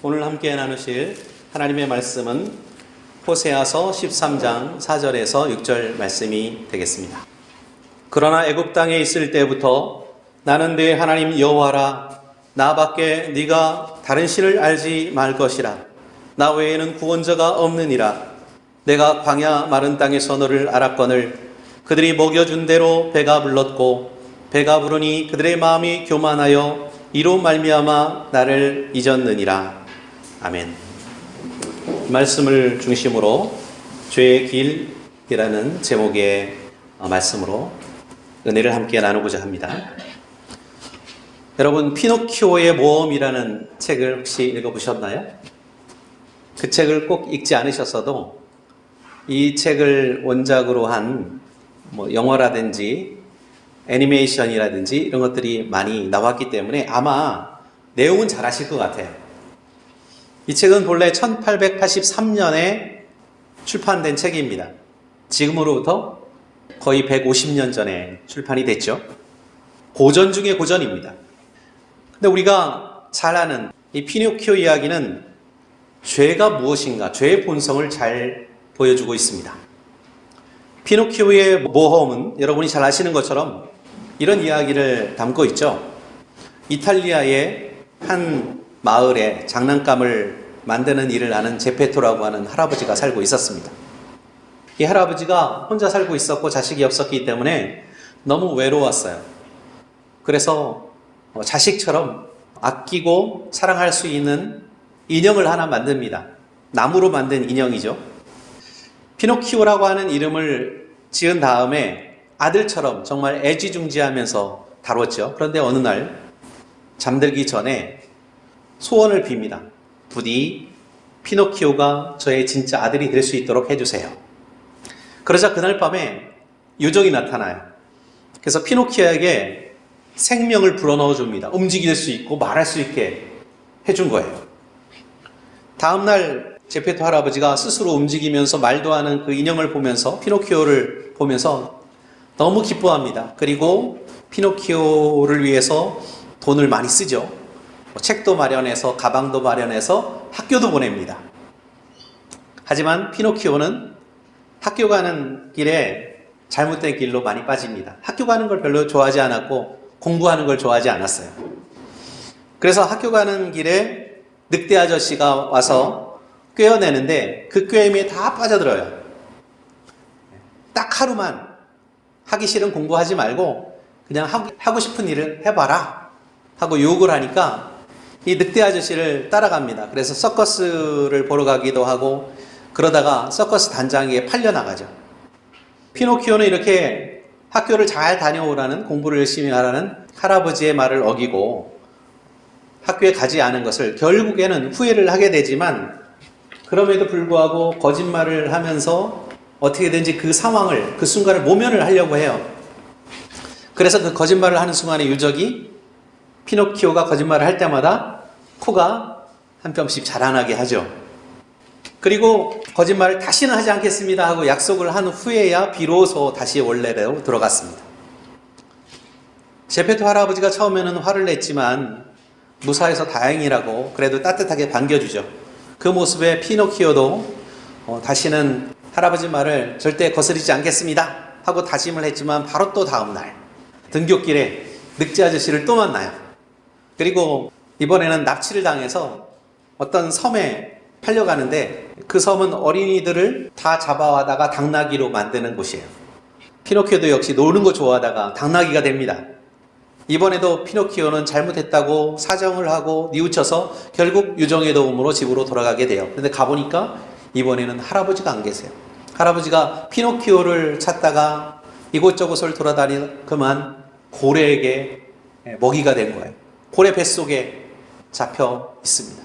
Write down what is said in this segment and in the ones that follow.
오늘 함께 나누실 하나님의 말씀은 호세아서 13장 4절에서 6절 말씀이 되겠습니다. 그러나 애굽 땅에 있을 때부터 나는 내 하나님 여호와라. 나밖에 네가 다른 신을 알지 말 것이라. 나 외에는 구원자가 없느니라. 내가 광야 마른 땅에서 너를 알았거늘 그들이 먹여준 대로 배가 불렀고 배가 부르니 그들의 마음이 교만하여 이로 말미암아 나를 잊었느니라. 아멘. 말씀을 중심으로 죄의 길이라는 제목의 말씀으로 은혜를 함께 나누고자 합니다. 여러분, 피노키오의 모험이라는 책을 혹시 읽어보셨나요? 그 책을 꼭 읽지 않으셨어도 이 책을 원작으로 한 영화라든지 애니메이션이라든지 이런 것들이 많이 나왔기 때문에 아마 내용은 잘 아실 것 같아요. 이 책은 본래 1883년에 출판된 책입니다. 지금으로부터 거의 150년 전에 출판이 됐죠. 고전 중의 고전입니다. 근데 우리가 잘 아는 이 피노키오 이야기는 죄가 무엇인가, 죄의 본성을 잘 보여주고 있습니다. 피노키오의 모험은 여러분이 잘 아시는 것처럼 이런 이야기를 담고 있죠. 이탈리아의 한 마을에 장난감을 만드는 일을 하는 제페토라고 하는 할아버지가 살고 있었습니다. 이 할아버지가 혼자 살고 있었고 자식이 없었기 때문에 너무 외로웠어요. 그래서 자식처럼 아끼고 사랑할 수 있는 인형을 하나 만듭니다. 나무로 만든 인형이죠. 피노키오라고 하는 이름을 지은 다음에 아들처럼 정말 애지중지하면서 다뤘죠. 그런데 어느 날 잠들기 전에 소원을 빕니다. 부디 피노키오가 저의 진짜 아들이 될 수 있도록 해주세요. 그러자 그날 밤에 요정이 나타나요. 그래서 피노키오에게 생명을 불어넣어 줍니다. 움직일 수 있고 말할 수 있게 해준 거예요. 다음날 제페토 할아버지가 스스로 움직이면서 말도 하는 그 인형을 보면서 피노키오를 보면서 너무 기뻐합니다. 그리고 피노키오를 위해서 돈을 많이 쓰죠. 책도 마련해서 가방도 마련해서 학교도 보냅니다. 하지만 피노키오는 학교 가는 길에 잘못된 길로 많이 빠집니다. 학교 가는 걸 별로 좋아하지 않았고 공부하는 걸 좋아하지 않았어요. 그래서 학교 가는 길에 늑대 아저씨가 와서 꿰어내는데 그 꿰임에 다 빠져들어요. 딱 하루만 하기 싫은 공부하지 말고 그냥 하고 싶은 일을 해봐라 하고 욕을 하니까 이 늑대 아저씨를 따라갑니다. 그래서 서커스를 보러 가기도 하고 그러다가 서커스 단장에게 팔려나가죠. 피노키오는 이렇게 학교를 잘 다녀오라는, 공부를 열심히 하라는 할아버지의 말을 어기고 학교에 가지 않은 것을 결국에는 후회를 하게 되지만 그럼에도 불구하고 거짓말을 하면서 어떻게든지 그 상황을, 그 순간을 모면을 하려고 해요. 그래서 그 거짓말을 하는 순간에 유적이 피노키오가 거짓말을 할 때마다 코가 한 뼘씩 자라나게 하죠. 그리고 거짓말을 다시는 하지 않겠습니다 하고 약속을 한 후에야 비로소 다시 원래대로 들어갔습니다. 제페토 할아버지가 처음에는 화를 냈지만 무사해서 다행이라고 그래도 따뜻하게 반겨주죠. 그 모습에 피노키오도 다시는 할아버지 말을 절대 거스르지 않겠습니다 하고 다짐을 했지만 바로 또 다음날 등굣길에 늑대 아저씨를 또 만나요. 그리고 이번에는 납치를 당해서 어떤 섬에 팔려가는데 그 섬은 어린이들을 다 잡아와다가 당나귀로 만드는 곳이에요. 피노키오도 역시 노는 거 좋아하다가 당나귀가 됩니다. 이번에도 피노키오는 잘못했다고 사정을 하고 뉘우쳐서 결국 유정의 도움으로 집으로 돌아가게 돼요. 그런데 가보니까 이번에는 할아버지가 안 계세요. 할아버지가 피노키오를 찾다가 이곳저곳을 돌아다니는 그만 고래에게 먹이가 된 거예요. 고래 뱃속에 잡혀 있습니다.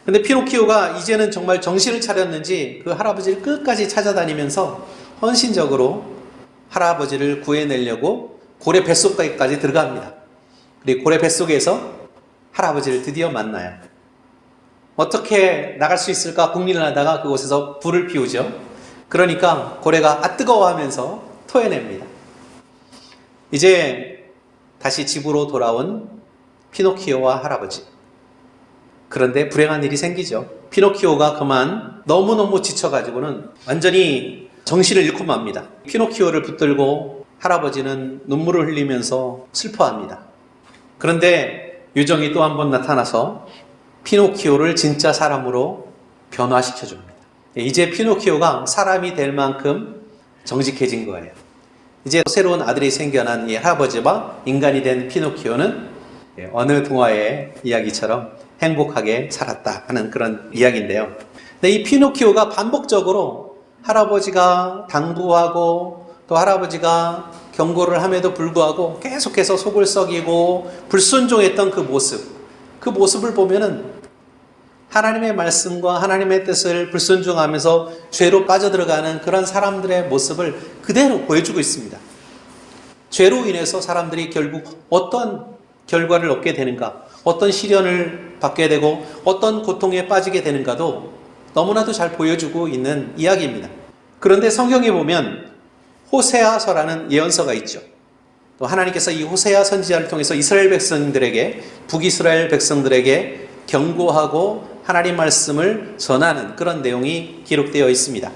근데 피노키오가 이제는 정말 정신을 차렸는지 그 할아버지를 끝까지 찾아다니면서 헌신적으로 할아버지를 구해내려고 고래 뱃속까지 들어갑니다. 그리고 고래 뱃속에서 할아버지를 드디어 만나요. 어떻게 나갈 수 있을까 궁리를 하다가 그곳에서 불을 피우죠. 그러니까 고래가 뜨거워하면서 토해냅니다. 이제 다시 집으로 돌아온 피노키오와 할아버지. 그런데 불행한 일이 생기죠. 피노키오가 그만 너무너무 지쳐가지고는 완전히 정신을 잃고 맙니다. 피노키오를 붙들고 할아버지는 눈물을 흘리면서 슬퍼합니다. 그런데 유정이 또 한 번 나타나서 피노키오를 진짜 사람으로 변화시켜줍니다. 이제 피노키오가 사람이 될 만큼 정직해진 거예요. 이제 새로운 아들이 생겨난 이 할아버지와 인간이 된 피노키오는 어느 동화의 이야기처럼 행복하게 살았다 하는 그런 이야기인데요. 근데 이 피노키오가 반복적으로 할아버지가 당부하고 또 할아버지가 경고를 함에도 불구하고 계속해서 속을 썩이고 불순종했던 그 모습을 보면은 하나님의 말씀과 하나님의 뜻을 불순종하면서 죄로 빠져들어가는 그런 사람들의 모습을 그대로 보여주고 있습니다. 죄로 인해서 사람들이 결국 어떤 결과를 얻게 되는가, 어떤 시련을 받게 되고 어떤 고통에 빠지게 되는가도 너무나도 잘 보여주고 있는 이야기입니다. 그런데 성경에 보면 호세아서라는 예언서가 있죠. 또 하나님께서 이 호세아 선지자를 통해서 이스라엘 백성들에게, 북이스라엘 백성들에게 경고하고 하나님 말씀을 전하는 그런 내용이 기록되어 있습니다.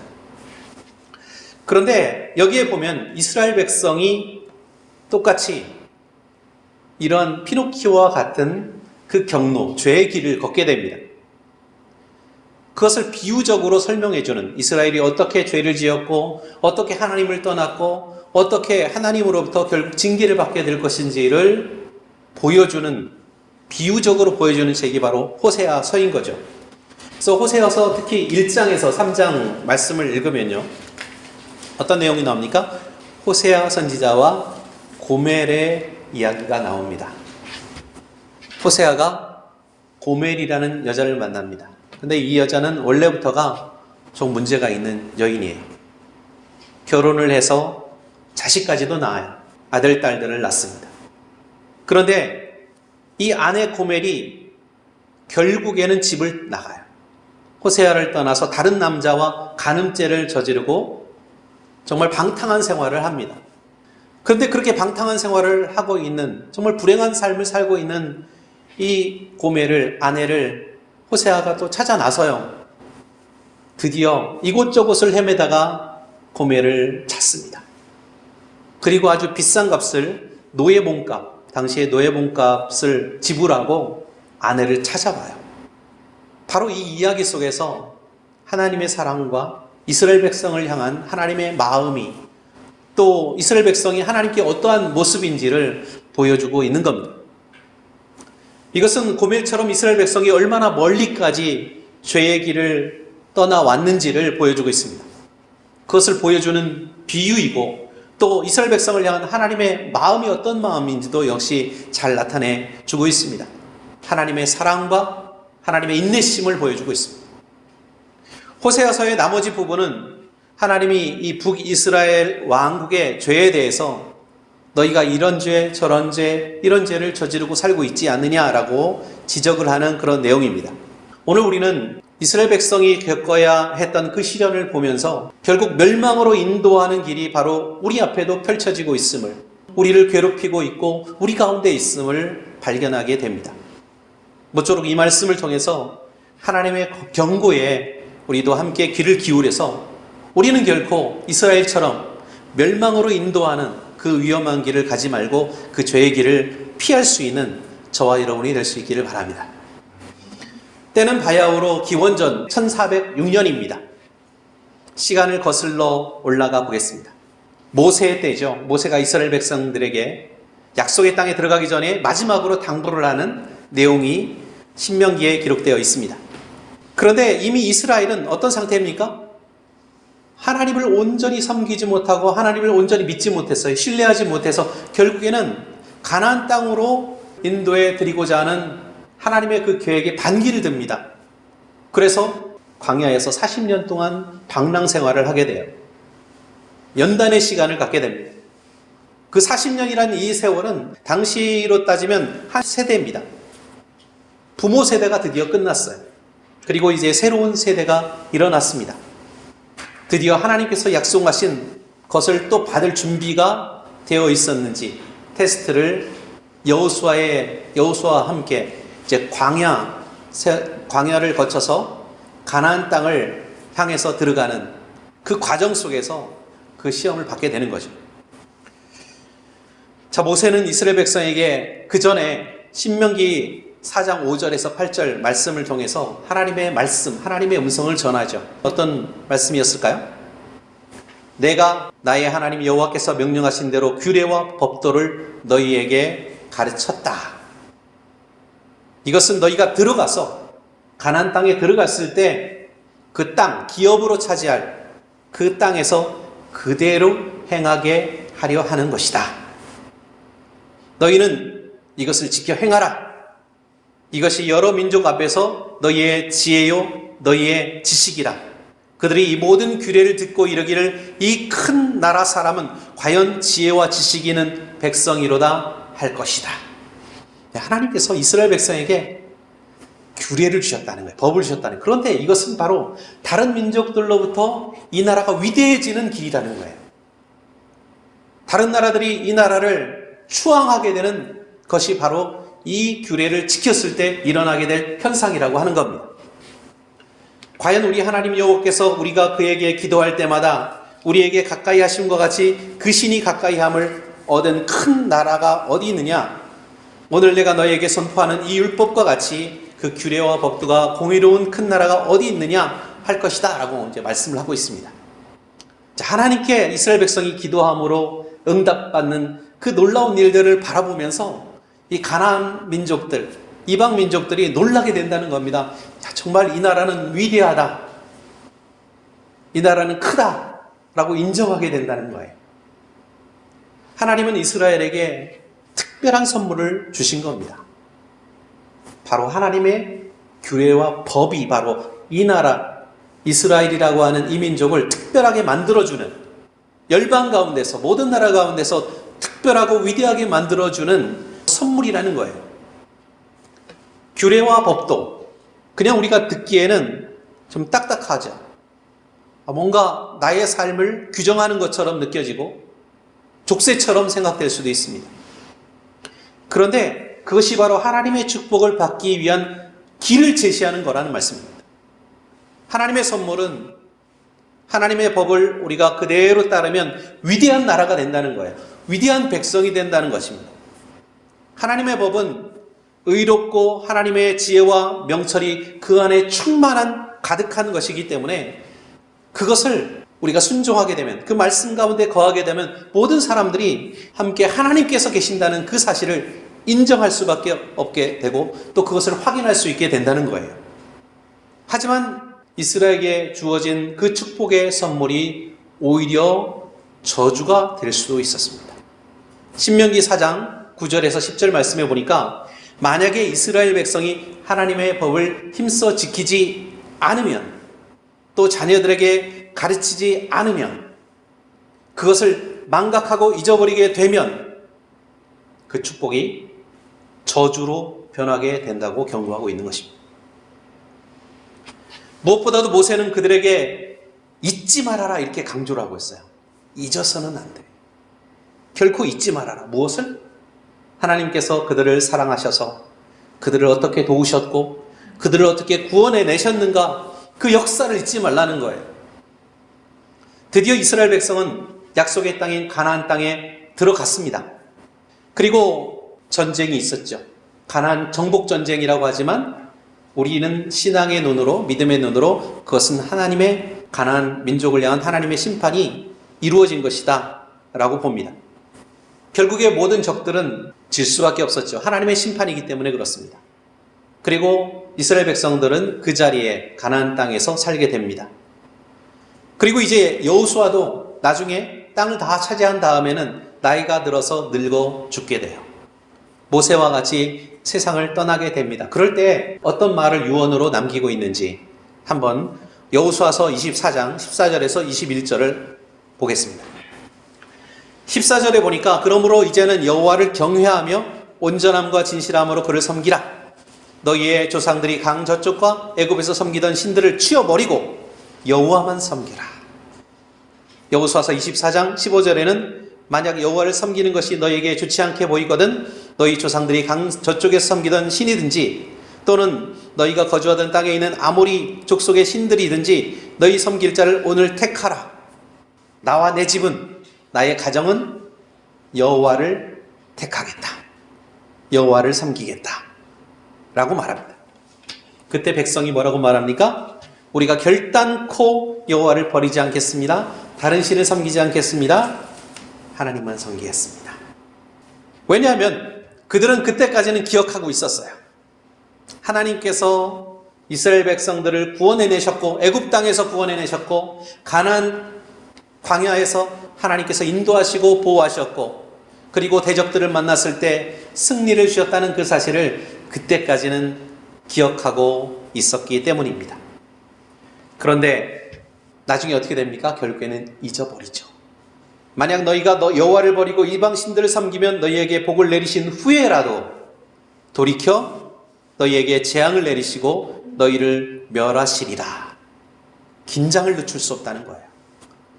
그런데 여기에 보면 이스라엘 백성이 똑같이 이런 피노키오와 같은 그 경로, 죄의 길을 걷게 됩니다. 그것을 비유적으로 설명해주는, 이스라엘이 어떻게 죄를 지었고 어떻게 하나님을 떠났고 어떻게 하나님으로부터 결국 징계를 받게 될 것인지를 보여주는, 비유적으로 보여주는 책이 바로 호세아서인 거죠. 그래서 호세아서 특히 1장에서 3장 말씀을 읽으면요, 어떤 내용이 나옵니까? 호세아 선지자와 고멜의 이야기가 나옵니다. 호세아가 고멜이라는 여자를 만납니다. 근데 이 여자는 원래부터가 좀 문제가 있는 여인이에요. 결혼을 해서 자식까지도 낳아요. 아들, 딸들을 낳습니다. 그런데 이 아내 고멜이 결국에는 집을 나가요. 호세아를 떠나서 다른 남자와 간음죄를 저지르고 정말 방탕한 생활을 합니다. 그런데 그렇게 방탕한 생활을 하고 있는, 정말 불행한 삶을 살고 있는 이 고멜을, 아내를 호세아가 또 찾아 나서요. 드디어 이곳저곳을 헤매다가 고멜을 찾습니다. 그리고 아주 비싼 값을, 노예 몸값, 당시의 노예 몸값을 지불하고 아내를 찾아봐요. 바로 이 이야기 속에서 하나님의 사랑과 이스라엘 백성을 향한 하나님의 마음이, 또 이스라엘 백성이 하나님께 어떠한 모습인지를 보여주고 있는 겁니다. 이것은 고멜처럼 이스라엘 백성이 얼마나 멀리까지 죄의 길을 떠나왔는지를 보여주고 있습니다. 그것을 보여주는 비유이고, 또 이스라엘 백성을 향한 하나님의 마음이 어떤 마음인지도 역시 잘 나타내 주고 있습니다. 하나님의 사랑과 하나님의 인내심을 보여주고 있습니다. 호세아서의 나머지 부분은 하나님이 이 북이스라엘 왕국의 죄에 대해서 너희가 이런 죄, 저런 죄, 이런 죄를 저지르고 살고 있지 않느냐라고 지적을 하는 그런 내용입니다. 오늘 우리는 이스라엘 백성이 겪어야 했던 그 시련을 보면서 결국 멸망으로 인도하는 길이 바로 우리 앞에도 펼쳐지고 있음을, 우리를 괴롭히고 있고 우리 가운데 있음을 발견하게 됩니다. 모쪼록 이 말씀을 통해서 하나님의 경고에 우리도 함께 귀를 기울여서 우리는 결코 이스라엘처럼 멸망으로 인도하는 그 위험한 길을 가지 말고 그 죄의 길을 피할 수 있는 저와 여러분이 될 수 있기를 바랍니다. 때는 바야흐로 기원전 1406년입니다. 시간을 거슬러 올라가 보겠습니다. 모세의 때죠. 모세가 이스라엘 백성들에게 약속의 땅에 들어가기 전에 마지막으로 당부를 하는 내용이 신명기에 기록되어 있습니다. 그런데 이미 이스라엘은 어떤 상태입니까? 하나님을 온전히 섬기지 못하고 하나님을 온전히 믿지 못했어요. 신뢰하지 못해서 결국에는 가나안 땅으로 인도해 드리고자 하는 하나님의 그 계획에 반기를 듭니다. 그래서 광야에서 40년 동안 방랑 생활을 하게 돼요. 연단의 시간을 갖게 됩니다. 그 40년이라는 이 세월은 당시로 따지면 한 세대입니다. 부모 세대가 드디어 끝났어요. 그리고 이제 새로운 세대가 일어났습니다. 드디어 하나님께서 약속하신 것을 또 받을 준비가 되어 있었는지 테스트를 여호수아와 함께 이제 광야 광야를 거쳐서 가나안 땅을 향해서 들어가는 그 과정 속에서 그 시험을 받게 되는 거죠. 자, 모세는 이스라엘 백성에게 그 전에 신명기 4장 5절에서 8절 말씀을 통해서 하나님의 말씀, 하나님의 음성을 전하죠. 어떤 말씀이었을까요? 내가 나의 하나님 여호와께서 명령하신 대로 규례와 법도를 너희에게 가르쳤다. 이것은 너희가 들어가서 가나안 땅에 들어갔을 때 그 땅, 기업으로 차지할 그 땅에서 그대로 행하게 하려 하는 것이다. 너희는 이것을 지켜 행하라. 이것이 여러 민족 앞에서 너희의 지혜요, 너희의 지식이라. 그들이 이 모든 규례를 듣고 이르기를 이 큰 나라 사람은 과연 지혜와 지식이 있는 백성이로다 할 것이다. 하나님께서 이스라엘 백성에게 규례를 주셨다는 거예요. 법을 주셨다는 거예요. 그런데 이것은 바로 다른 민족들로부터 이 나라가 위대해지는 길이라는 거예요. 다른 나라들이 이 나라를 추앙하게 되는 것이 바로 이 규례를 지켰을 때 일어나게 될 현상이라고 하는 겁니다. 과연 우리 하나님 여호와께서 우리가 그에게 기도할 때마다 우리에게 가까이 하심과 같이 그 신이 가까이 함을 얻은 큰 나라가 어디 있느냐? 오늘 내가 너희에게 선포하는 이 율법과 같이 그 규례와 법도가 공의로운 큰 나라가 어디 있느냐 할 것이다 라고 이제 말씀을 하고 있습니다. 자, 하나님께 이스라엘 백성이 기도함으로 응답받는 그 놀라운 일들을 바라보면서 이 가나안 민족들, 이방 민족들이 놀라게 된다는 겁니다. 야, 정말 이 나라는 위대하다. 이 나라는 크다. 라고 인정하게 된다는 거예요. 하나님은 이스라엘에게 특별한 선물을 주신 겁니다. 바로 하나님의 규례와 법이 바로 이 나라, 이스라엘이라고 하는 이 민족을 특별하게 만들어주는, 열방 가운데서, 모든 나라 가운데서 특별하고 위대하게 만들어주는 선물이라는 거예요. 규례와 법도 그냥 우리가 듣기에는 좀 딱딱하죠. 뭔가 나의 삶을 규정하는 것처럼 느껴지고 족쇄처럼 생각될 수도 있습니다. 그런데 그것이 바로 하나님의 축복을 받기 위한 길을 제시하는 거라는 말씀입니다. 하나님의 선물은 하나님의 법을 우리가 그대로 따르면 위대한 나라가 된다는 거예요. 위대한 백성이 된다는 것입니다. 하나님의 법은 의롭고 하나님의 지혜와 명철이 그 안에 충만한 가득한 것이기 때문에 그것을 우리가 순종하게 되면, 그 말씀 가운데 거하게 되면 모든 사람들이 함께 하나님께서 계신다는 그 사실을 인정할 수밖에 없게 되고 또 그것을 확인할 수 있게 된다는 거예요. 하지만 이스라엘에게 주어진 그 축복의 선물이 오히려 저주가 될 수도 있었습니다. 신명기 4장 9절에서 10절 말씀해 보니까 만약에 이스라엘 백성이 하나님의 법을 힘써 지키지 않으면, 또 자녀들에게 가르치지 않으면, 그것을 망각하고 잊어버리게 되면 그 축복이 저주로 변하게 된다고 경고하고 있는 것입니다. 무엇보다도 모세는 그들에게 잊지 말아라 이렇게 강조를 하고 있어요. 잊어서는 안 돼. 결코 잊지 말아라. 무엇을? 하나님께서 그들을 사랑하셔서 그들을 어떻게 도우셨고 그들을 어떻게 구원해 내셨는가, 그 역사를 잊지 말라는 거예요. 드디어 이스라엘 백성은 약속의 땅인 가나안 땅에 들어갔습니다. 그리고 전쟁이 있었죠. 가나안 정복 전쟁이라고 하지만 우리는 신앙의 눈으로, 믿음의 눈으로 그것은 하나님의, 가나안 민족을 향한 하나님의 심판이 이루어진 것이다 라고 봅니다. 결국에 모든 적들은 질 수밖에 없었죠. 하나님의 심판이기 때문에 그렇습니다. 그리고 이스라엘 백성들은 그 자리에 가나안 땅에서 살게 됩니다. 그리고 이제 여호수아도 나중에 땅을 다 차지한 다음에는 나이가 들어서 늙어 죽게 돼요. 모세와 같이 세상을 떠나게 됩니다. 그럴 때 어떤 말을 유언으로 남기고 있는지 한번 여호수아서 24장 14절에서 21절을 보겠습니다. 14절에 보니까 그러므로 이제는 여호와를 경외하며 온전함과 진실함으로 그를 섬기라. 너희의 조상들이 강 저쪽과 애굽에서 섬기던 신들을 치워버리고 여호와만 섬기라. 여호수아서 24장 15절에는 만약 여호와를 섬기는 것이 너희에게 좋지 않게 보이거든 너희 조상들이 강 저쪽에서 섬기던 신이든지 또는 너희가 거주하던 땅에 있는 아모리 족속의 신들이든지 너희 섬길 자를 오늘 택하라. 나와 내 집은, 나의 가정은 여호와를 택하겠다. 여호와를 섬기겠다. 라고 말합니다. 그때 백성이 뭐라고 말합니까? 우리가 결단코 여호와를 버리지 않겠습니다. 다른 신을 섬기지 않겠습니다. 하나님만 섬기겠습니다. 왜냐하면 그들은 그때까지는 기억하고 있었어요. 하나님께서 이스라엘 백성들을 구원해내셨고 애굽 땅에서 구원해내셨고 가나안 광야에서 하나님께서 인도하시고 보호하셨고 그리고 대적들을 만났을 때 승리를 주셨다는 그 사실을 그때까지는 기억하고 있었기 때문입니다. 그런데 나중에 어떻게 됩니까? 결국에는 잊어버리죠. 만약 너희가 여호와를 버리고 이방 신들을 섬기면 너희에게 복을 내리신 후에라도 돌이켜 너희에게 재앙을 내리시고 너희를 멸하시리라. 긴장을 늦출 수 없다는 거예요.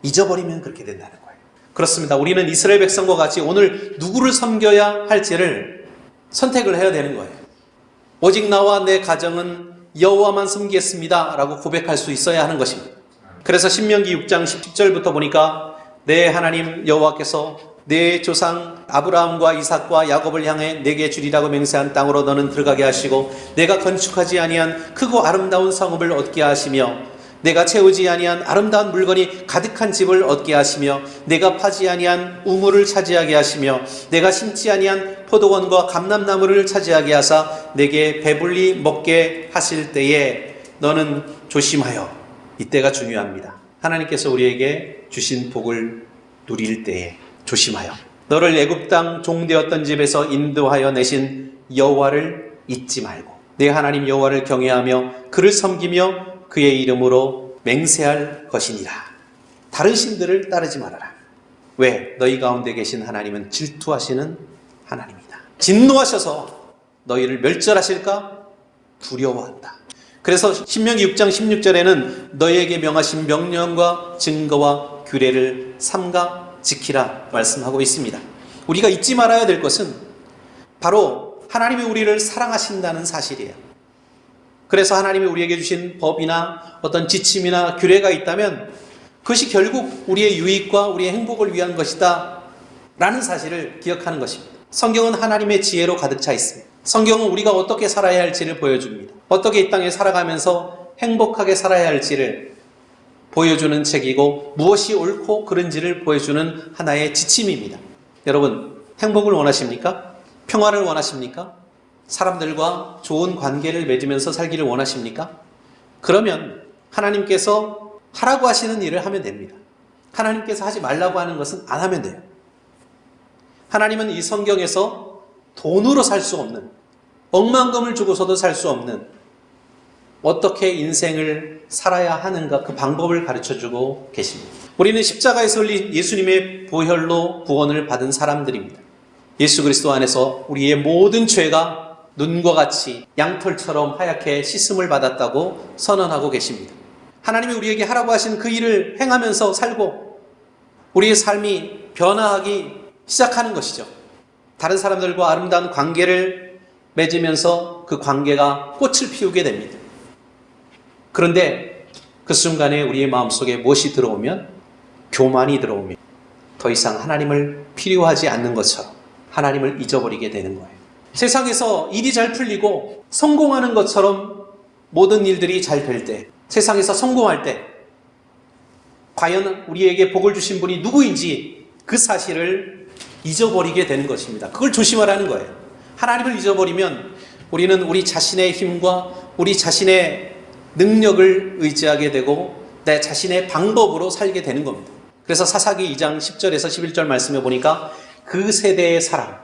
잊어버리면 그렇게 된다는 거예요. 그렇습니다. 우리는 이스라엘 백성과 같이 오늘 누구를 섬겨야 할지를 선택을 해야 되는 거예요. 오직 나와 내 가정은 여호와만 섬기겠습니다 라고 고백할 수 있어야 하는 것입니다. 그래서 신명기 6장 10절부터 보니까 내 하나님 여호와께서 내 조상 아브라함과 이삭과 야곱을 향해 내게 주리라고 맹세한 땅으로 너는 들어가게 하시고 내가 건축하지 아니한 크고 아름다운 성읍을 얻게 하시며 내가 채우지 아니한 아름다운 물건이 가득한 집을 얻게 하시며 내가 파지 아니한 우물을 차지하게 하시며 내가 심지 아니한 포도원과 감람나무를 차지하게 하사 내게 배불리 먹게 하실 때에 너는 조심하여. 이때가 중요합니다. 하나님께서 우리에게 주신 복을 누릴 때에 조심하여 너를 애굽 땅 종되었던 집에서 인도하여 내신 여호와를 잊지 말고 내 하나님 여호와를 경외하며 그를 섬기며 그의 이름으로 맹세할 것이니라. 다른 신들을 따르지 말아라. 왜? 너희 가운데 계신 하나님은 질투하시는 하나님이다. 진노하셔서 너희를 멸절하실까 두려워한다. 그래서 신명기 6장 16절에는 너희에게 명하신 명령과 증거와 규례를 삼가 지키라 말씀하고 있습니다. 우리가 잊지 말아야 될 것은 바로 하나님이 우리를 사랑하신다는 사실이에요. 그래서 하나님이 우리에게 주신 법이나 어떤 지침이나 규례가 있다면 그것이 결국 우리의 유익과 우리의 행복을 위한 것이다 라는 사실을 기억하는 것입니다. 성경은 하나님의 지혜로 가득 차 있습니다. 성경은 우리가 어떻게 살아야 할지를 보여줍니다. 어떻게 이 땅에 살아가면서 행복하게 살아야 할지를 보여주는 책이고 무엇이 옳고 그른지를 보여주는 하나의 지침입니다. 여러분, 행복을 원하십니까? 평화를 원하십니까? 사람들과 좋은 관계를 맺으면서 살기를 원하십니까? 그러면 하나님께서 하라고 하시는 일을 하면 됩니다. 하나님께서 하지 말라고 하는 것은 안 하면 돼요. 하나님은 이 성경에서 돈으로 살 수 없는, 억만금을 주고서도 살 수 없는 어떻게 인생을 살아야 하는가 그 방법을 가르쳐주고 계십니다. 우리는 십자가에서 흘린 예수님의 보혈로 구원을 받은 사람들입니다. 예수 그리스도 안에서 우리의 모든 죄가 눈과 같이 양털처럼 하얗게 씻음을 받았다고 선언하고 계십니다. 하나님이 우리에게 하라고 하신 그 일을 행하면서 살고 우리의 삶이 변화하기 시작하는 것이죠. 다른 사람들과 아름다운 관계를 맺으면서 그 관계가 꽃을 피우게 됩니다. 그런데 그 순간에 우리의 마음속에 무엇이 들어오면, 교만이 들어오면 더 이상 하나님을 필요하지 않는 것처럼 하나님을 잊어버리게 되는 거예요. 세상에서 일이 잘 풀리고 성공하는 것처럼 모든 일들이 잘 될 때, 세상에서 성공할 때 과연 우리에게 복을 주신 분이 누구인지 그 사실을 잊어버리게 되는 것입니다. 그걸 조심하라는 거예요. 하나님을 잊어버리면 우리는 우리 자신의 힘과 우리 자신의 능력을 의지하게 되고 내 자신의 방법으로 살게 되는 겁니다. 그래서 사사기 2장 10절에서 11절 말씀에 보니까 그 세대의 사람,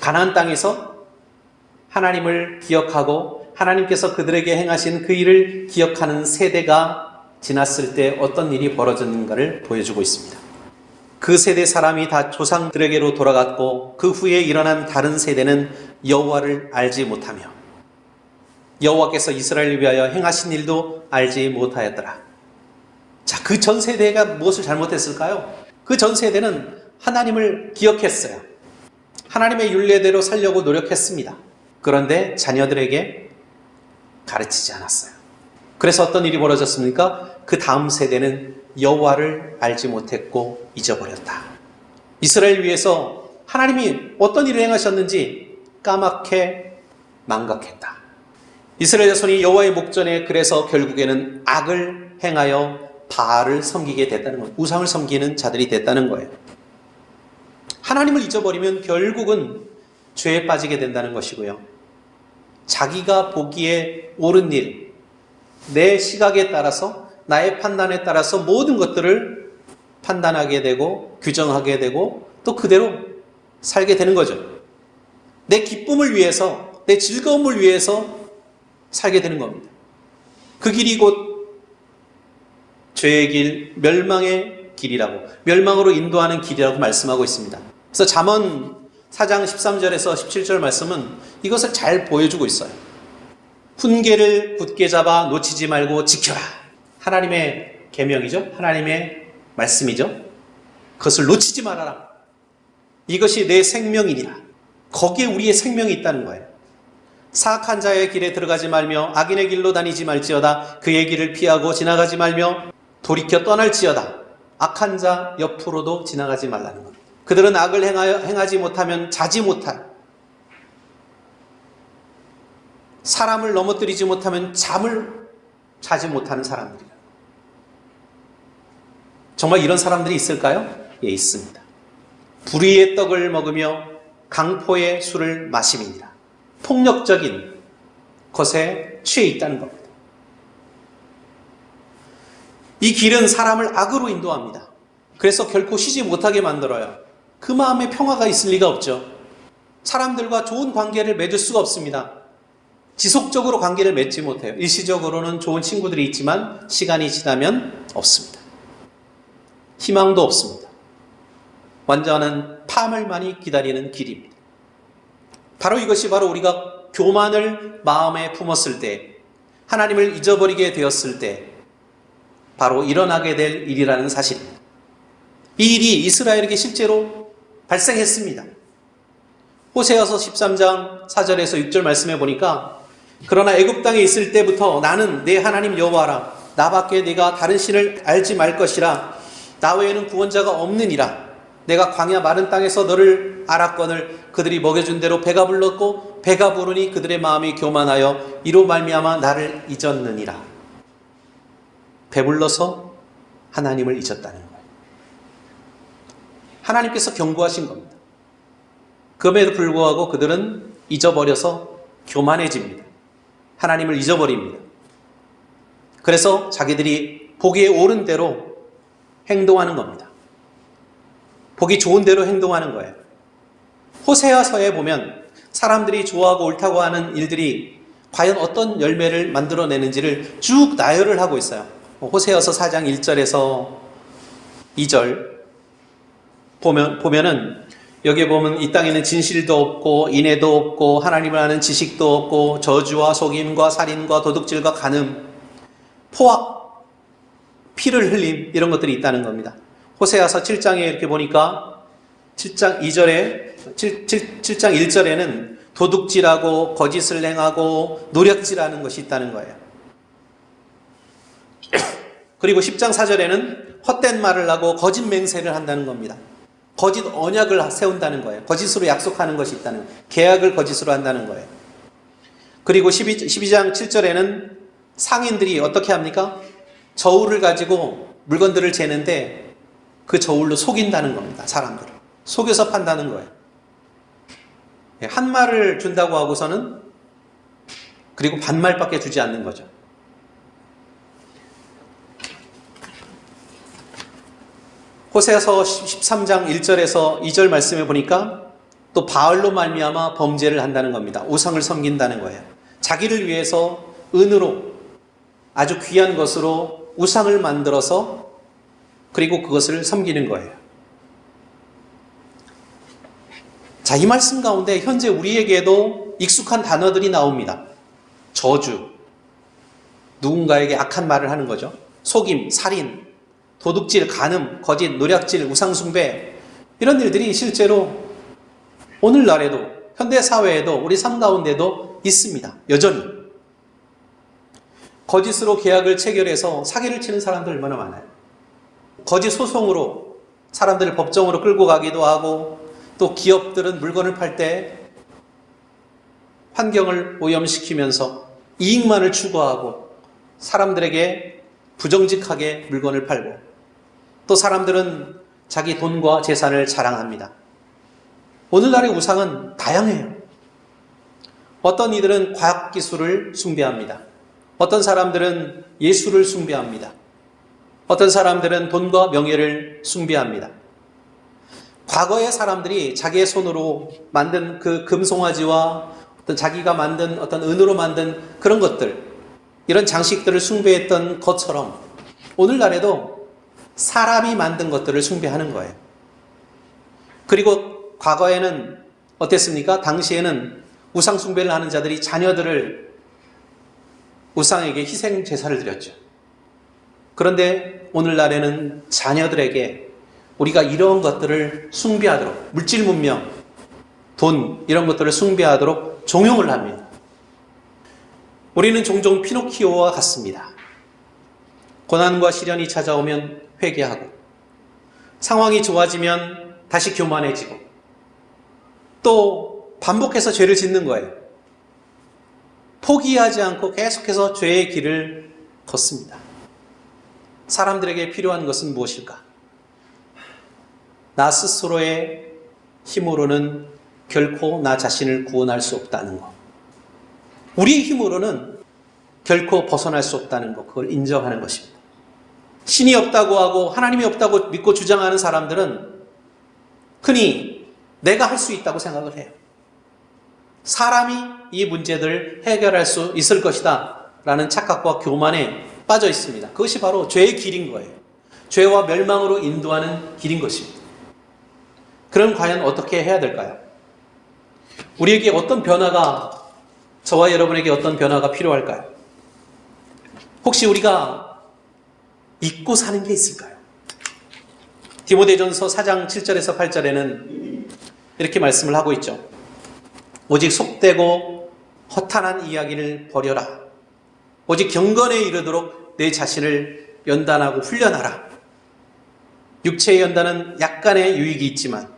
가나안 땅에서 하나님을 기억하고 하나님께서 그들에게 행하신 그 일을 기억하는 세대가 지났을 때 어떤 일이 벌어졌는가를 보여주고 있습니다. 그 세대 사람이 다 조상들에게로 돌아갔고 그 후에 일어난 다른 세대는 여호와를 알지 못하며 여호와께서 이스라엘을 위하여 행하신 일도 알지 못하였더라. 자, 그 전 세대가 무엇을 잘못했을까요? 그 전 세대는 하나님을 기억했어요. 하나님의 율례대로 살려고 노력했습니다. 그런데 자녀들에게 가르치지 않았어요. 그래서 어떤 일이 벌어졌습니까? 그 다음 세대는 여호와를 알지 못했고 잊어버렸다. 이스라엘 위해서 하나님이 어떤 일을 행하셨는지 까맣게 망각했다. 이스라엘 자손이 여호와의 목전에 그래서 결국에는 악을 행하여 바알을 섬기게 됐다는 거예요. 우상을 섬기는 자들이 됐다는 거예요. 하나님을 잊어버리면 결국은 죄에 빠지게 된다는 것이고요. 자기가 보기에 옳은 일, 내 시각에 따라서, 나의 판단에 따라서 모든 것들을 판단하게 되고 규정하게 되고 또 그대로 살게 되는 거죠. 내 기쁨을 위해서, 내 즐거움을 위해서 살게 되는 겁니다. 그 길이 곧 죄의 길, 멸망의 길이라고, 멸망으로 인도하는 길이라고 말씀하고 있습니다. 그래서 잠언 4장 13절에서 17절 말씀은 이것을 잘 보여주고 있어요. 훈계를 굳게 잡아 놓치지 말고 지켜라. 하나님의 계명이죠. 하나님의 말씀이죠. 그것을 놓치지 말아라. 이것이 내 생명이니라. 거기에 우리의 생명이 있다는 거예요. 사악한 자의 길에 들어가지 말며 악인의 길로 다니지 말지어다. 그의 길을 피하고 지나가지 말며 돌이켜 떠날지어다. 악한 자 옆으로도 지나가지 말라는 겁니다. 그들은 악을 행하지 못하면 자지 못할, 사람을 넘어뜨리지 못하면 잠을 자지 못하는 사람들이에요. 정말 이런 사람들이 있을까요? 예, 있습니다. 불의의 떡을 먹으며 강포의 술을 마심이니라. 폭력적인 것에 취해 있다는 겁니다. 이 길은 사람을 악으로 인도합니다. 그래서 결코 쉬지 못하게 만들어요. 그 마음에 평화가 있을 리가 없죠. 사람들과 좋은 관계를 맺을 수가 없습니다. 지속적으로 관계를 맺지 못해요. 일시적으로는 좋은 친구들이 있지만 시간이 지나면 없습니다. 희망도 없습니다. 완전한 파멸만이 기다리는 길입니다. 바로 이것이 바로 우리가 교만을 마음에 품었을 때, 하나님을 잊어버리게 되었을 때 바로 일어나게 될 일이라는 사실입니다. 이 일이 이스라엘에게 실제로 발생했습니다. 호세아서 13장 4절에서 6절 말씀해 보니까 그러나 애굽 땅에 있을 때부터 나는 내 하나님 여호와라. 나밖에 네가 다른 신을 알지 말 것이라. 나 외에는 구원자가 없느니라. 내가 광야 마른 땅에서 너를 알았거늘 그들이 먹여준 대로 배가 불렀고 배가 부르니 그들의 마음이 교만하여 이로 말미암아 나를 잊었느니라. 배불러서 하나님을 잊었다는 거예요. 하나님께서 경고하신 겁니다. 그럼에도 불구하고 그들은 잊어버려서 교만해집니다. 하나님을 잊어버립니다. 그래서 자기들이 보기에 옳은 대로 행동하는 겁니다. 보기 좋은 대로 행동하는 거예요. 호세아서에 보면 사람들이 좋아하고 옳다고 하는 일들이 과연 어떤 열매를 만들어내는지를 쭉 나열을 하고 있어요. 호세아서 4장 1절에서 2절 보면은 여기에 보면 이 땅에는 진실도 없고 인애도 없고 하나님을 아는 지식도 없고 저주와 속임과 살인과 도둑질과 간음, 포악, 피를 흘림 이런 것들이 있다는 겁니다. 호세아서 7장에 이렇게 보니까 7장 1절에는 도둑질하고 거짓을 행하고 노략질하는 것이 있다는 거예요. 그리고 10장 4절에는 헛된 말을 하고 거짓 맹세를 한다는 겁니다. 거짓 언약을 세운다는 거예요. 거짓으로 약속하는 것이 있다는 거예요. 계약을 거짓으로 한다는 거예요. 그리고 12장 7절에는 상인들이 어떻게 합니까? 저울을 가지고 물건들을 재는데 그 저울로 속인다는 겁니다. 사람들을. 속여서 판다는 거예요. 한 말을 준다고 하고서는 그리고 반말밖에 주지 않는 거죠. 호세아서 13장 1절에서 2절 말씀해 보니까 또 바알로 말미암아 범죄를 한다는 겁니다. 우상을 섬긴다는 거예요. 자기를 위해서 은으로 아주 귀한 것으로 우상을 만들어서 그리고 그것을 섬기는 거예요. 자, 이 말씀 가운데 현재 우리에게도 익숙한 단어들이 나옵니다. 저주, 누군가에게 악한 말을 하는 거죠. 속임, 살인, 도둑질, 간음, 거짓, 노략질, 우상숭배 이런 일들이 실제로 오늘날에도 현대 사회에도 우리 삶 가운데도 있습니다. 여전히. 거짓으로 계약을 체결해서 사기를 치는 사람들 얼마나 많아요. 거짓 소송으로 사람들을 법정으로 끌고 가기도 하고, 또 기업들은 물건을 팔 때 환경을 오염시키면서 이익만을 추구하고 사람들에게 부정직하게 물건을 팔고, 또 사람들은 자기 돈과 재산을 자랑합니다. 오늘날의 우상은 다양해요. 어떤 이들은 과학기술을 숭배합니다. 어떤 사람들은 예술을 숭배합니다. 어떤 사람들은 돈과 명예를 숭배합니다. 과거의 사람들이 자기의 손으로 만든 그 금송아지와 어떤 자기가 만든 어떤 은으로 만든 그런 것들, 이런 장식들을 숭배했던 것처럼 오늘날에도 사람이 만든 것들을 숭배하는 거예요. 그리고 과거에는 어땠습니까? 당시에는 우상 숭배를 하는 자들이 자녀들을 우상에게 희생 제사를 드렸죠. 그런데 오늘날에는 자녀들에게 우리가 이런 것들을 숭배하도록, 물질 문명, 돈 이런 것들을 숭배하도록 종용을 합니다. 우리는 종종 피노키오와 같습니다. 고난과 시련이 찾아오면 회개하고, 상황이 좋아지면 다시 교만해지고, 또 반복해서 죄를 짓는 거예요. 포기하지 않고 계속해서 죄의 길을 걷습니다. 사람들에게 필요한 것은 무엇일까? 나 스스로의 힘으로는 결코 나 자신을 구원할 수 없다는 것. 우리의 힘으로는 결코 벗어날 수 없다는 것. 그걸 인정하는 것입니다. 신이 없다고 하고 하나님이 없다고 믿고 주장하는 사람들은 흔히 내가 할 수 있다고 생각을 해요. 사람이 이 문제들을 해결할 수 있을 것이다 라는 착각과 교만에 빠져 있습니다. 그것이 바로 죄의 길인 거예요. 죄와 멸망으로 인도하는 길인 것입니다. 그럼 과연 어떻게 해야 될까요? 우리에게 어떤 변화가, 저와 여러분에게 어떤 변화가 필요할까요? 혹시 우리가 잊고 사는 게 있을까요? 디모데전서 4장 7절에서 8절에는 이렇게 말씀을 하고 있죠. 오직 속되고 허탄한 이야기를 버려라. 오직 경건에 이르도록 내 자신을 연단하고 훈련하라. 육체의 연단은 약간의 유익이 있지만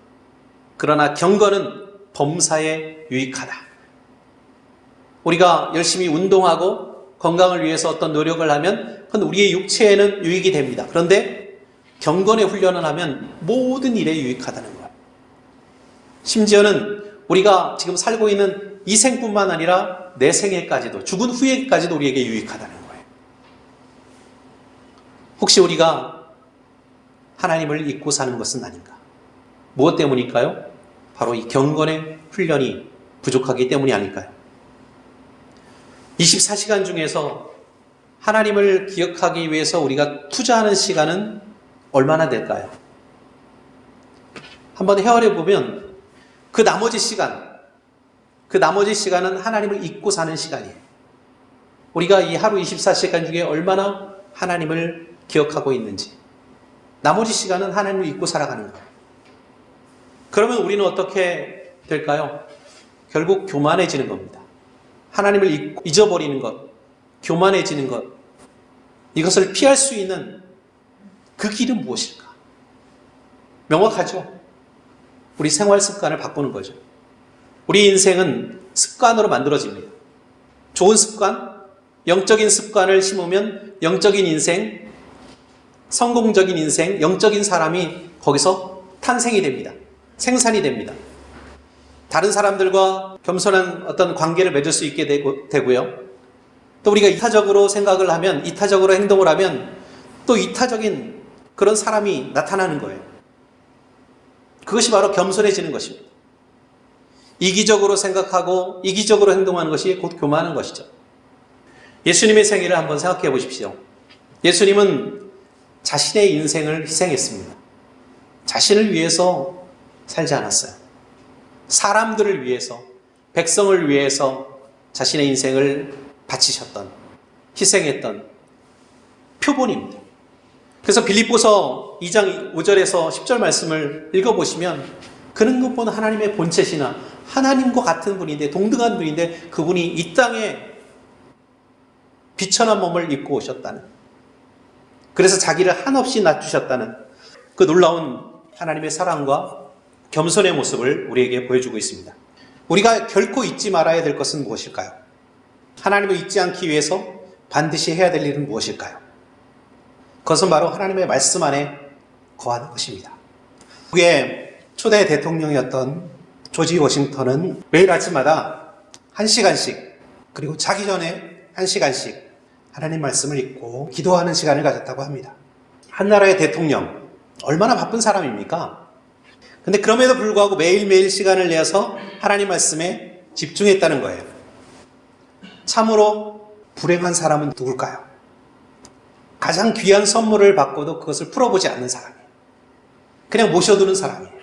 그러나 경건은 범사에 유익하다. 우리가 열심히 운동하고 건강을 위해서 어떤 노력을 하면 그건 우리의 육체에는 유익이 됩니다. 그런데 경건의 훈련을 하면 모든 일에 유익하다는 거예요. 심지어는 우리가 지금 살고 있는 이 생뿐만 아니라 내 생애까지도, 죽은 후에까지도 우리에게 유익하다는 거예요. 혹시 우리가 하나님을 잊고 사는 것은 아닌가? 무엇 때문일까요? 바로 이 경건의 훈련이 부족하기 때문이 아닐까요? 24시간 중에서 하나님을 기억하기 위해서 우리가 투자하는 시간은 얼마나 될까요? 한번 헤아려 보면 그 나머지 시간은 하나님을 잊고 사는 시간이에요. 우리가 이 하루 24시간 중에 얼마나 하나님을 기억하고 있는지, 나머지 시간은 하나님을 잊고 살아가는 거예요. 그러면 우리는 어떻게 될까요? 결국 교만해지는 겁니다. 하나님을 잊어버리는 것, 교만해지는 것, 이것을 피할 수 있는 그 길은 무엇일까? 명확하죠? 우리 생활 습관을 바꾸는 거죠. 우리 인생은 습관으로 만들어집니다. 좋은 습관, 영적인 습관을 심으면 영적인 인생, 성공적인 인생, 영적인 사람이 거기서 탄생이 됩니다. 생산이 됩니다. 다른 사람들과 겸손한 어떤 관계를 맺을 수 있게 되고요. 또 우리가 이타적으로 생각을 하면, 이타적으로 행동을 하면 또 이타적인 그런 사람이 나타나는 거예요. 그것이 바로 겸손해지는 것입니다. 이기적으로 생각하고 이기적으로 행동하는 것이 곧 교만한 것이죠. 예수님의 생애를 한번 생각해 보십시오. 예수님은 자신의 인생을 희생했습니다. 자신을 위해서 살지 않았어요. 사람들을 위해서, 백성을 위해서 자신의 인생을 바치셨던, 희생했던 표본입니다. 그래서 빌립보서 2장 5절에서 10절 말씀을 읽어보시면 그는 것 보는 하나님의 본체시나 하나님과 같은 분인데, 동등한 분인데 그분이 이 땅에 비천한 몸을 입고 오셨다는, 그래서 자기를 한없이 낮추셨다는 그 놀라운 하나님의 사랑과 겸손의 모습을 우리에게 보여주고 있습니다. 우리가 결코 잊지 말아야 될 것은 무엇일까요? 하나님을 잊지 않기 위해서 반드시 해야 될 일은 무엇일까요? 그것은 바로 하나님의 말씀 안에 거하는 것입니다. 미국의 초대 대통령이었던 조지 워싱턴은 매일 아침마다 1시간씩, 그리고 자기 전에 1시간씩 하나님 말씀을 읽고 기도하는 시간을 가졌다고 합니다. 한 나라의 대통령, 얼마나 바쁜 사람입니까? 근데 그럼에도 불구하고 매일매일 시간을 내어서 하나님 말씀에 집중했다는 거예요. 참으로 불행한 사람은 누굴까요? 가장 귀한 선물을 받고도 그것을 풀어보지 않는 사람이에요. 그냥 모셔두는 사람이에요.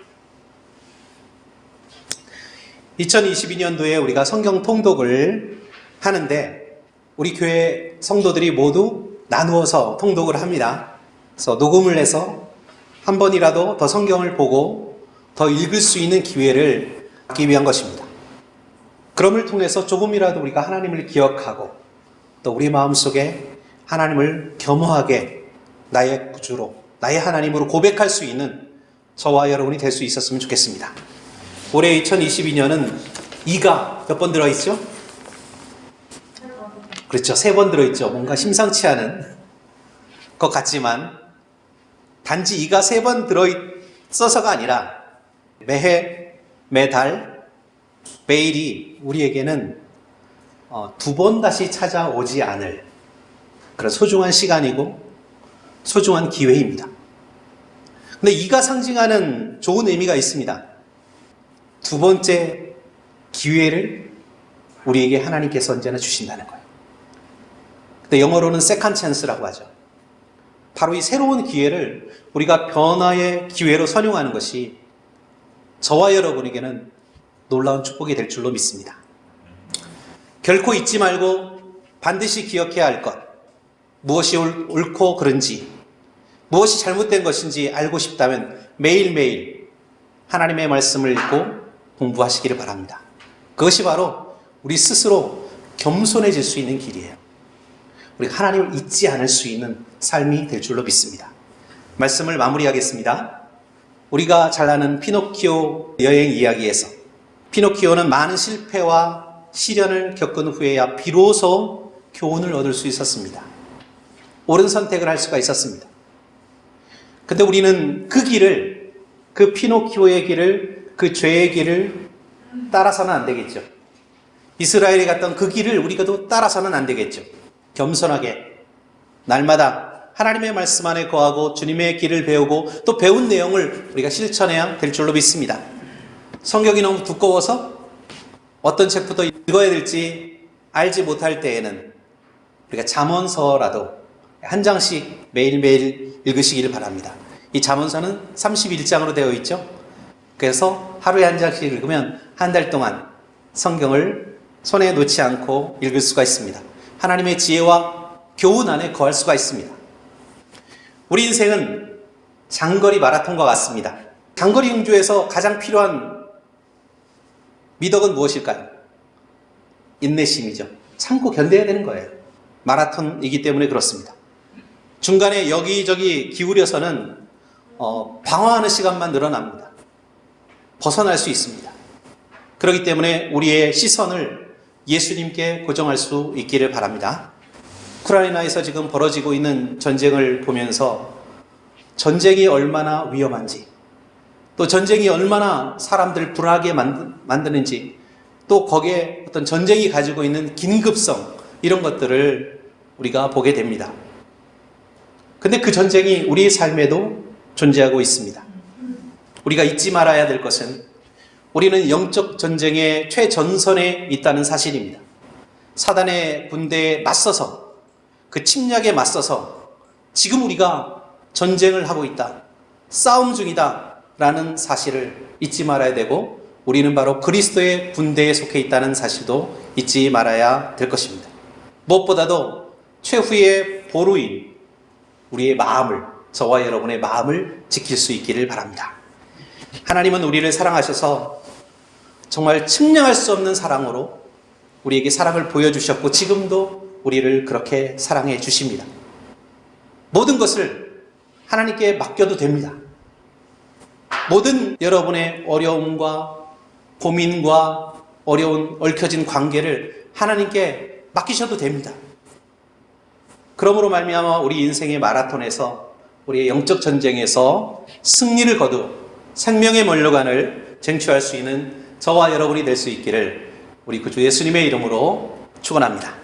2022년도에 우리가 성경 통독을 하는데 우리 교회 성도들이 모두 나누어서 통독을 합니다. 그래서 녹음을 해서 한 번이라도 더 성경을 보고 더 읽을 수 있는 기회를 갖기 위한 것입니다. 그럼을 통해서 조금이라도 우리가 하나님을 기억하고 또 우리 마음속에 하나님을 겸허하게 나의 구주로, 나의 하나님으로 고백할 수 있는 저와 여러분이 될 수 있었으면 좋겠습니다. 올해 2022년은 2가 몇 번 들어있죠? 그렇죠. 3번 들어있죠. 뭔가 심상치 않은 것 같지만 단지 2가 3번 들어있어서가 아니라 매해, 매달, 매일이 우리에게는 2번 다시 찾아오지 않을 그런 소중한 시간이고 소중한 기회입니다. 근데 2가 상징하는 좋은 의미가 있습니다. 두 번째 기회를 우리에게 하나님께서 언제나 주신다는 거예요. 근데 영어로는 세컨드 찬스라고 하죠. 바로 이 새로운 기회를 우리가 변화의 기회로 선용하는 것이 저와 여러분에게는 놀라운 축복이 될 줄로 믿습니다. 결코 잊지 말고 반드시 기억해야 할 것, 무엇이 옳고 그른지, 무엇이 잘못된 것인지 알고 싶다면 매일매일 하나님의 말씀을 읽고 공부하시기를 바랍니다. 그것이 바로 우리 스스로 겸손해질 수 있는 길이에요. 우리가 하나님을 잊지 않을 수 있는 삶이 될 줄로 믿습니다. 말씀을 마무리하겠습니다. 우리가 잘 아는 피노키오 여행 이야기에서 피노키오는 많은 실패와 시련을 겪은 후에야 비로소 교훈을 얻을 수 있었습니다. 옳은 선택을 할 수가 있었습니다. 근데 우리는 그 길을, 그 피노키오의 길을, 그 죄의 길을 따라서는 안 되겠죠. 이스라엘이 갔던 그 길을 우리가 또 따라서는 안 되겠죠. 겸손하게 날마다 하나님의 말씀 안에 거하고 주님의 길을 배우고 또 배운 내용을 우리가 실천해야 될 줄로 믿습니다. 성경이 너무 두꺼워서 어떤 책부터 읽어야 될지 알지 못할 때에는 우리가 잠언서라도 한 장씩 매일매일 읽으시기를 바랍니다. 이 잠언서는 31장으로 되어 있죠. 그래서 하루에 한 장씩 읽으면 한 달 동안 성경을 손에 놓지 않고 읽을 수가 있습니다. 하나님의 지혜와 교훈 안에 거할 수가 있습니다. 우리 인생은 장거리 마라톤과 같습니다. 장거리 응주에서 가장 필요한 미덕은 무엇일까요? 인내심이죠. 참고 견뎌야 되는 거예요. 마라톤이기 때문에 그렇습니다. 중간에 여기저기 기울여서는 방황하는 시간만 늘어납니다. 벗어날 수 있습니다. 그렇기 때문에 우리의 시선을 예수님께 고정할 수 있기를 바랍니다. 우크라이나에서 지금 벌어지고 있는 전쟁을 보면서 전쟁이 얼마나 위험한지, 또 전쟁이 얼마나 사람들을 불안하게 만드는지, 또 거기에 어떤 전쟁이 가지고 있는 긴급성, 이런 것들을 우리가 보게 됩니다. 근데 그 전쟁이 우리의 삶에도 존재하고 있습니다. 우리가 잊지 말아야 될 것은 우리는 영적 전쟁의 최전선에 있다는 사실입니다. 사단의 군대에 맞서서, 그 침략에 맞서서 지금 우리가 전쟁을 하고 있다, 싸움 중이다 라는 사실을 잊지 말아야 되고, 우리는 바로 그리스도의 군대에 속해 있다는 사실도 잊지 말아야 될 것입니다. 무엇보다도 최후의 보루인 우리의 마음을, 저와 여러분의 마음을 지킬 수 있기를 바랍니다. 하나님은 우리를 사랑하셔서 정말 측량할 수 없는 사랑으로 우리에게 사랑을 보여주셨고 지금도 우리를 그렇게 사랑해 주십니다. 모든 것을 하나님께 맡겨도 됩니다. 모든 여러분의 어려움과 고민과 어려운 얽혀진 관계를 하나님께 맡기셔도 됩니다. 그러므로 말미암아 우리 인생의 마라톤에서 우리의 영적 전쟁에서 승리를 거두 생명의 면류관을 쟁취할 수 있는 저와 여러분이 될 수 있기를 우리 구주 예수님의 이름으로 축원합니다.